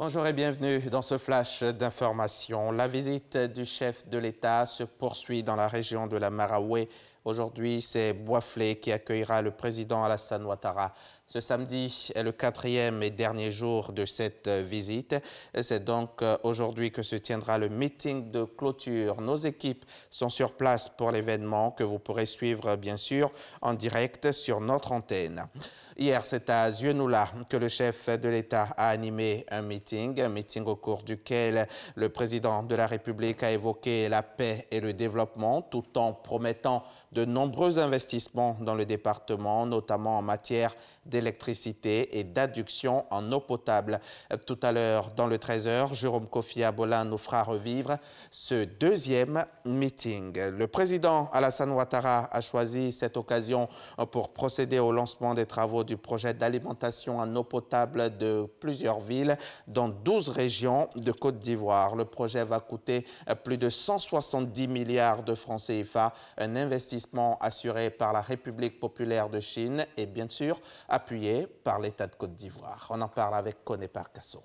Bonjour et bienvenue dans ce flash d'information. La visite du chef de l'État se poursuit dans la région de la Maraoué. Aujourd'hui, c'est Boisflé qui accueillera le président Alassane Ouattara. Ce samedi est le 4e et dernier jour de cette visite. C'est donc aujourd'hui que se tiendra le meeting de clôture. Nos équipes sont sur place pour l'événement que vous pourrez suivre bien sûr en direct sur notre antenne. Hier, c'est à Zieunula que le chef de l'État a animé un meeting au cours duquel le président de la République a évoqué la paix et le développement tout en promettant de nombreux investissements dans le département, notamment en matière d'électricité et d'adduction en eau potable. Tout à l'heure, dans le 13h, Jérôme Kofi Abolin nous fera revivre ce deuxième meeting. Le président Alassane Ouattara a choisi cette occasion pour procéder au lancement des travaux du projet d'alimentation en eau potable de plusieurs villes dans 12 régions de Côte d'Ivoire. Le projet va coûter plus de 170 milliards de francs CFA, un investissement assuré par la République populaire de Chine et bien sûr appuyé par l'État de Côte d'Ivoire. On en parle avec Koné Parkasso.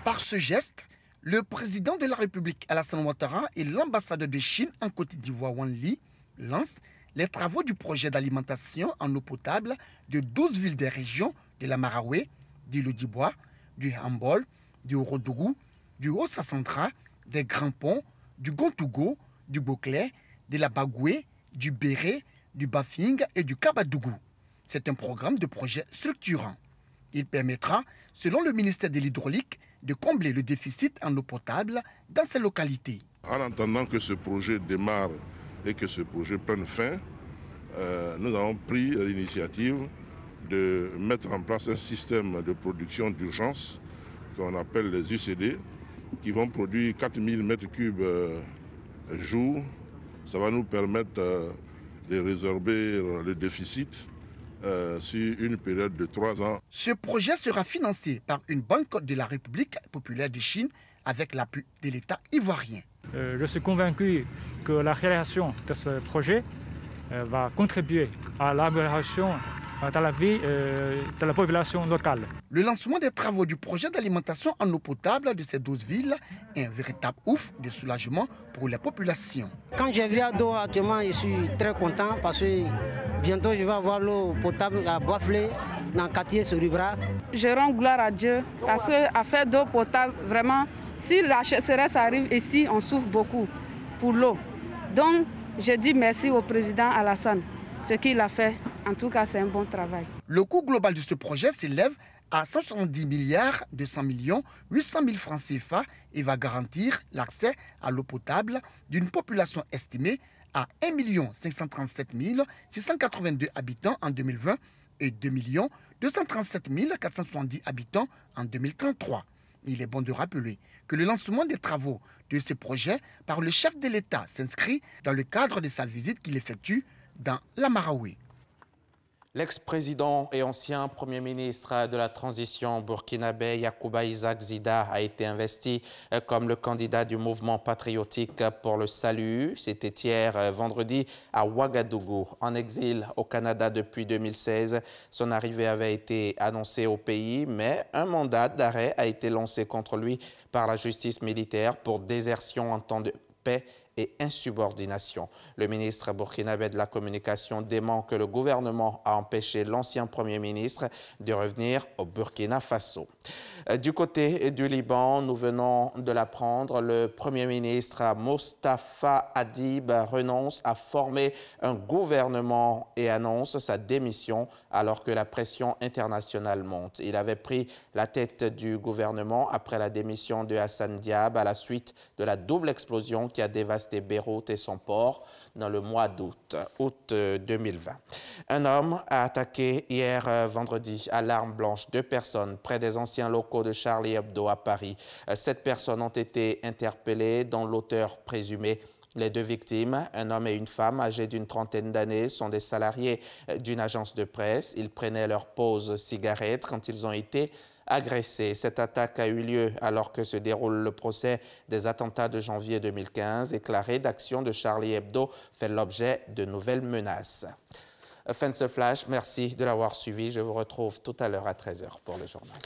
Par ce geste, le président de la République Alassane Ouattara et l'ambassadeur de Chine en Côte d'Ivoire Wang Li lancent les travaux du projet d'alimentation en eau potable de 12 villes des régions de la Maraoué, du Lodibois, du Hambol, du Orodougou, du Haut-Sassandra, des Grands Ponts, du Gontougo, du Boclé, de la Bagoué, du Béré, du Bafing et du Kabadougou. C'est un programme de projet structurant. Il permettra, selon le ministère de l'Hydraulique, de combler le déficit en eau potable dans ces localités. En attendant que ce projet démarre et que ce projet prenne fin, nous avons pris l'initiative de mettre en place un système de production d'urgence qu'on appelle les UCD, qui vont produire 4000 m3 jour. Ça va nous permettre de résorber le déficit sur une période de 3 ans. Ce projet sera financé par une banque de la République populaire de Chine avec l'appui de l'État ivoirien. Je suis convaincu que la réalisation de ce projet va contribuer à l'amélioration dans la vie de la population locale. Le lancement des travaux du projet d'alimentation en eau potable de ces 12 villes est un véritable ouf de soulagement pour les populations. Quand je vis à Do actuellement, je suis très content parce que bientôt je vais avoir l'eau potable à Boisflé, dans le quartier Soribra. Je rends gloire à Dieu parce qu'à faire d'eau potable, vraiment, si la sécheresse arrive ici, on souffre beaucoup pour l'eau. Donc, je dis merci au président Alassane. Ce qu'il a fait, en tout cas, c'est un bon travail. Le coût global de ce projet s'élève à 170 milliards 200 millions 800 000 francs CFA et va garantir l'accès à l'eau potable d'une population estimée à 1 537 682 habitants en 2020 et 2 237 470 habitants en 2033. Il est bon de rappeler que le lancement des travaux de ce projet par le chef de l'État s'inscrit dans le cadre de sa visite qu'il effectue dans la Maraoué. L'ex-président et ancien Premier ministre de la transition burkinabé Yacouba Isaac Zida a été investi comme le candidat du mouvement patriotique pour le salut. C'était hier vendredi à Ouagadougou. En exil au Canada depuis 2016, son arrivée avait été annoncée au pays, mais un mandat d'arrêt a été lancé contre lui par la justice militaire pour désertion en temps de paix et insubordination. Le ministre burkinabé de la communication dément que le gouvernement a empêché l'ancien Premier ministre de revenir au Burkina Faso. Du côté du Liban, nous venons de l'apprendre, le Premier ministre Mostafa Hadib renonce à former un gouvernement et annonce sa démission alors que la pression internationale monte. Il avait pris la tête du gouvernement après la démission de Hassan Diab à la suite de la double explosion qui a dévasté Beyrouth et son port dans le mois d'août 2020. Un homme a attaqué hier vendredi à l'arme blanche 2 personnes près des anciens locaux de Charlie Hebdo à Paris. 7 personnes ont été interpellées, dont l'auteur présumé. Les 2 victimes, un homme et une femme âgés d'une trentaine d'années, sont des salariés d'une agence de presse. Ils prenaient leur pause cigarette quand ils ont été agressés. Cette attaque a eu lieu alors que se déroule le procès des attentats de janvier 2015 et que la rédaction de Charlie Hebdo fait l'objet de nouvelles menaces. Fin de ce flash, merci de l'avoir suivi. Je vous retrouve tout à l'heure à 13h pour le journal.